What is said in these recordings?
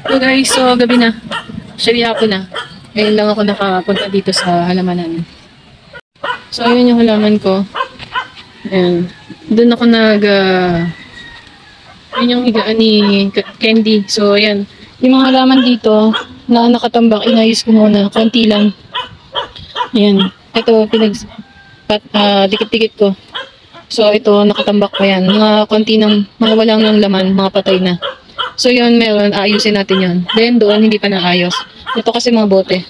So guys, so gabi na. Actually hapon na. Ngayon lang ako nakapunta dito sa halaman namin. So ayun yung halaman ko. Ayan. Doon ako yun yung higaan ni Candy. So ayan. Yung mga halaman dito na nakatambak, inayos ko muna. Konti lang. Ayan. Ito, dikit-dikit ko. So ito, nakatambak pa yan. Mga konti ng, mga walang ng laman, mga patay na. So yun, meron, ayusin natin yun. Then doon, hindi pa naayos. Ito kasi mga bote.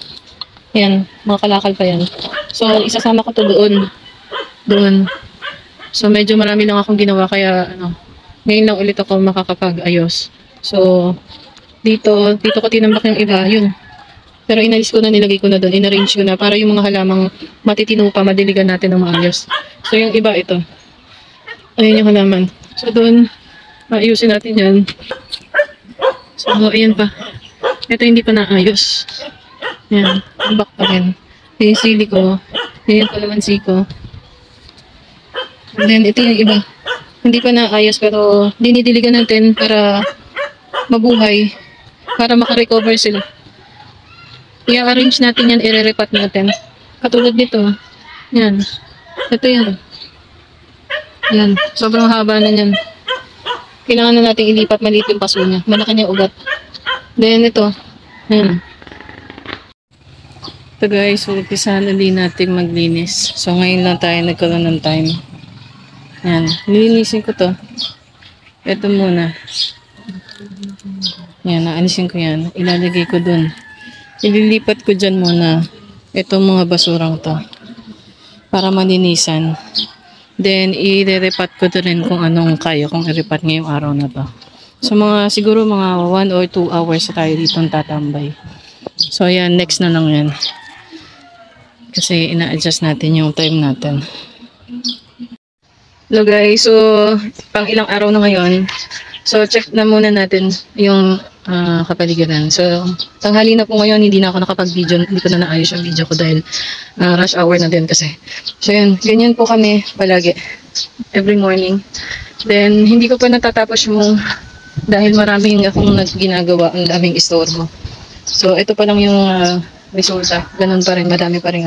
Yan, mga kalakal pa yan. So isasama ko to doon. Doon. So medyo marami lang akong ginawa, kaya ngayon lang ulit ako makakapag-ayos. So dito ko tinambak yung iba, yun. Pero inalis ko na, nilagay ko na doon, inarrange ko na para yung mga halamang matitino pa, madiligan natin ng maayos. So yung iba, ito. Ayun yung halaman. So doon, maayusin natin yan. So ayan pa. Ito hindi pa naayos. Ayan, tambak pa rin. Yung sili ko, yung kalamansi ko. And then ito yung iba. Hindi pa naayos pero dinidiligan natin para mabuhay. Para makarecover sila. I-arrange natin yan, i-repat natin. Katulad dito. Yan. Ito yan. Yan. Sobrang haba na yan. Kailangan na natin ilipat, maliit yung paso niya. Malaki niya ugat. Then ito. Yan. Ito guys, umpisahan ulit natin maglinis. So ngayon lang tayo nagkaroon ng time. Yan. Nilinisin ko to. Ito muna. Yan, naanisin ko yan. Ilalagay ko dun. Ililipat ko dyan muna itong mga basurang to para malinisan. Then, i-repat ko rin kung anong kaya kong i-repat ngayong araw na to. So, siguro mga 1 or 2 hours tayo dito tatambay. So, ayan, next na lang yan. Kasi, ina-adjust natin yung time natin. Hello guys, so, pang ilang araw na ngayon. So, check na muna natin yung kapaligiran. So, tanghali na po ngayon, hindi na ako nakapag-video, hindi ko na naayos yung video ko dahil rush hour na din kasi. So, yun, ganyan po kami palagi, every morning. Then, hindi ko pa natatapos yung, dahil maraming akong ginagawa, ang daming istorbo. So, ito pa lang yung resulta. Ganun pa rin, marami pa rin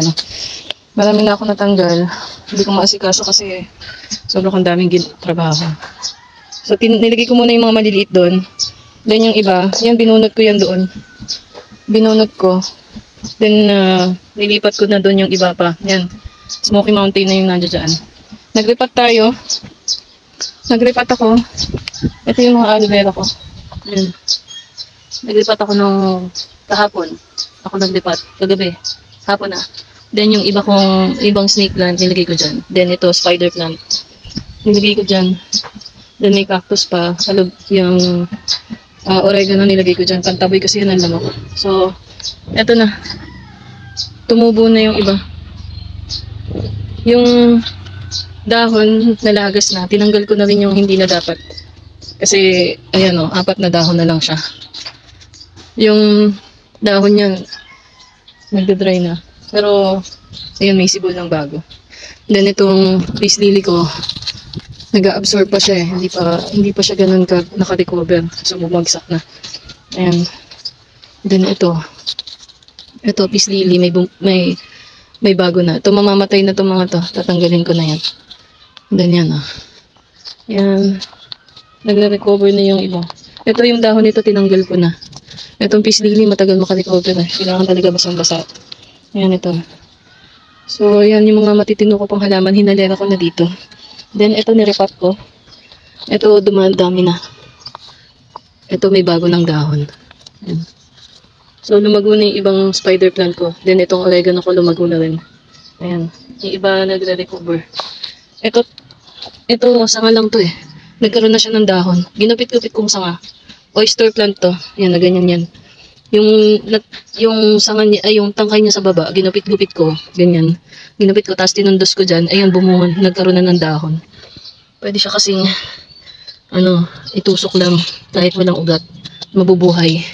Marami na ako natanggal. Hindi ko maasikaso kasi sobrang daming trabaho. So, nilagay ko muna yung mga maliliit doon. Then yung iba, yan binunot ko yan doon. Binunot ko. Then, nilipat ko na doon yung iba pa. Yan. Smoky Mountain na yung nandiyo dyan. Nagripat tayo. Nagripat ako. Ito yung mga aloe vera ko. Yan. Nagripat ako nung kahapon. Ako naglipat. Kagabi. Hapon na. Then yung ibang snake plant, nilagay ko dyan. Then ito, spider plant. Nilagay ko dyan. Then may cactus pa. Yung oregano nilagay ko dyan. Pantaboy kasi yun ang lamok. So, eto na. Tumubo na yung iba. Yung dahon nalagas na. Tinanggal ko na rin yung hindi na dapat. Kasi, ayan o, 4 na dahon na lang siya. Yung dahon niya, nagda-dry na. Pero, ayun, may sibol ng bago. Then itong peace lily ko, nag-absorb pa siya eh. Hindi pa siya ganun naka-recover. So, bumagsak na. Ayan. Then, ito, peace lily, may bago na. Ito, mamamatay na itong mga to. Tatanggalin ko na yan. Then, yan oh. Yan. Nagre-recover na yung iba. Ito yung dahon nito, tinanggal ko na. Itong peace lily, matagal maka-recover na. Kailangan talaga basang-basa. Ayan ito. So, yan yung mga matitino ko pang halaman. Hinalera ko na dito. Then, ito nirepat ko. Ito, dumadami na. Ito, may bago ng dahon. Ayan. So, lumago na yung ibang spider plant ko. Then, itong oregano ko lumago na rin. Ayan. Yung iba nagre-recover. Ito, sanga lang to eh. Nagkaroon na siya ng dahon. Ginupit-gupit kong sanga. Oyster plant to. Ayan, na ganyan yan. Yung sanga niya, ay yung tangkay niya sa baba, ginupit-gupit ko, ganyan. Ginupit ko, tapos tinundos ko dyan, ayun, bumungon, nagkaroon na ng dahon. Pwede siya kasing, itusok lang, kahit walang ugat, mabubuhay,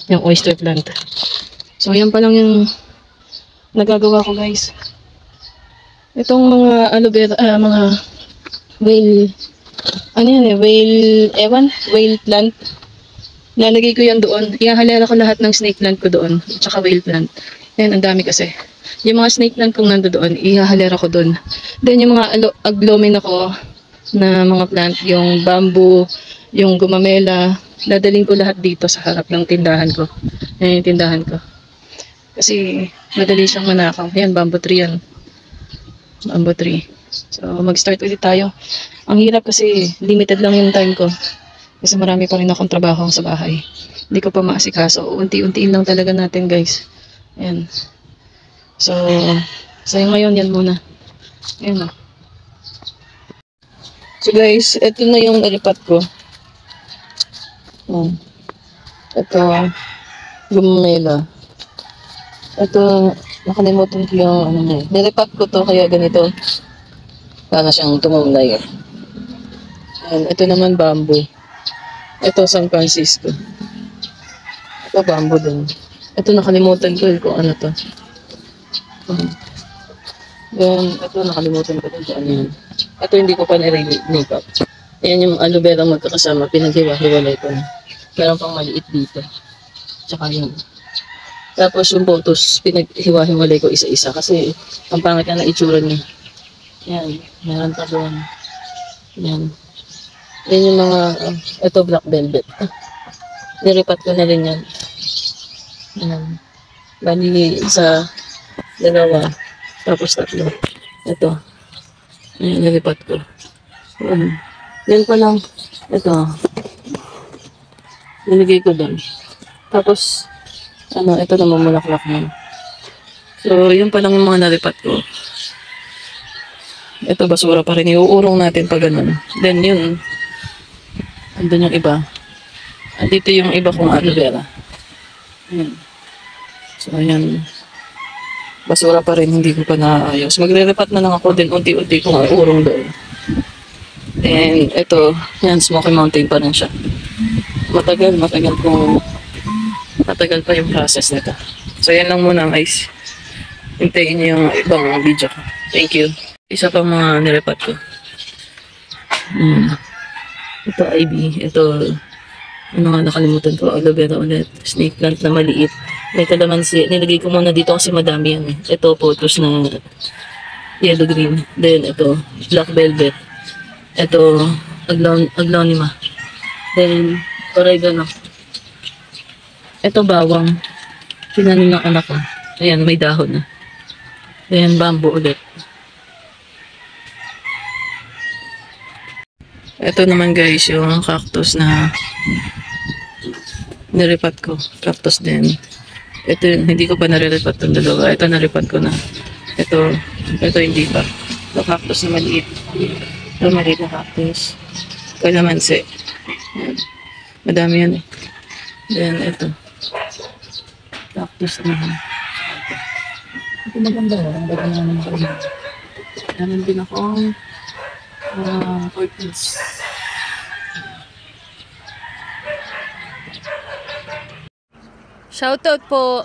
yung oyster plant. So, yan pa lang yung nagagawa ko, guys. Itong mga aloe vera, mga whale plant. Lalagay ko yan doon. Ihahalera ko lahat ng snake plant ko doon. Tsaka whale plant. Ayan, ang dami kasi. Yung mga snake plant kong nando doon, ihahalera ko doon. Then yung mga aglomin ako na mga plant, yung bamboo, yung gumamela, dadalhin ko lahat dito sa harap ng tindahan ko. Ayan yung tindahan ko. Kasi madali siyang manakaw. Ayan, bamboo tree yan. Bamboo tree. So, mag-start ulit tayo. Ang hirap kasi limited lang yung time ko. Kasi marami pa rin akong trabaho sa bahay. Hindi ko pa maasikaso. Unti-untiin lang talaga natin, guys. Ayan. So, sa'yo ngayon, yan muna. Ayan o. So, guys, ito na yung nalipat ko. Ito, gumamela. Ito, nakalimutan ko yung ano niya. Nilipat ko to kaya ganito. Para siyang tumulay. Ayan, ito naman bamboo. Ito San Francisco. Ito bamboo din. Ito nakalimutan ko kung ano to. Then, ito nakalimutan ko din kung ano yun. Ito hindi ko pa nire-make up. Ayan yung aloe vera magkakasama. Pinaghiwa-hiwalay ko na. Meron pang maliit dito. Tsaka yun. Tapos yung photos, pinaghiwa-hiwalay ko isa-isa. Kasi ang pangit na itsura niya. Ayan. Meron pa doon. Ayan. Yan yung mga, ito black velvet. Niripat ko na rin yan. Ayan. Bali, isa, dalawa, tapos tatlo. Ito. Ayan, niripat ko. Ayan. Yan pa lang. Ito. Nilagay ko doon. Tapos, ano, ito na mamulaklak na. So, yun pa lang yung mga naripat ko. Ito, basura pa rin. Iuurong natin pa ganun. Then, yun. Andun yung iba. Andito yung iba kong aloe vera. Ayan. So, ayan. Basura pa rin. Hindi ko pa naayos. Magre-repat na lang ako din. Unti-unti kong urong doon. And ito, yan, Smoky Mountain pa rin siya. Matagal pa yung process nito. So, yan lang muna guys. Hintayin niyo yung ibang video ko. Thank you. Isa pa mga nirepat ko. Ito IB. Ito, ano nga nakalimutan ko. Aloe vera ulit. Snake plant na maliit. May kalamansi. Nilagay ko muna dito kasi madami yan. Ito, photos na yellow green. Then, ito, black velvet. Ito, aglonema. Then, oregano. Ito, bawang. Pinanin ng anak ko. Ayan, may dahon na. Then, bamboo ulit. Ito naman guys, yung cactus na niripat ko. Cactus din. Ito yun, hindi ko pa nariripat itong dalawa. Ito naripat ko na. Ito hindi pa. Ito cactus na maliit. Ito maliit na cactus. Kalamansi. Madami yan eh. Then ito. Cactus na. Ito maganda. Ang ganda naman ako. Meron din akong orchids. Shoutout po.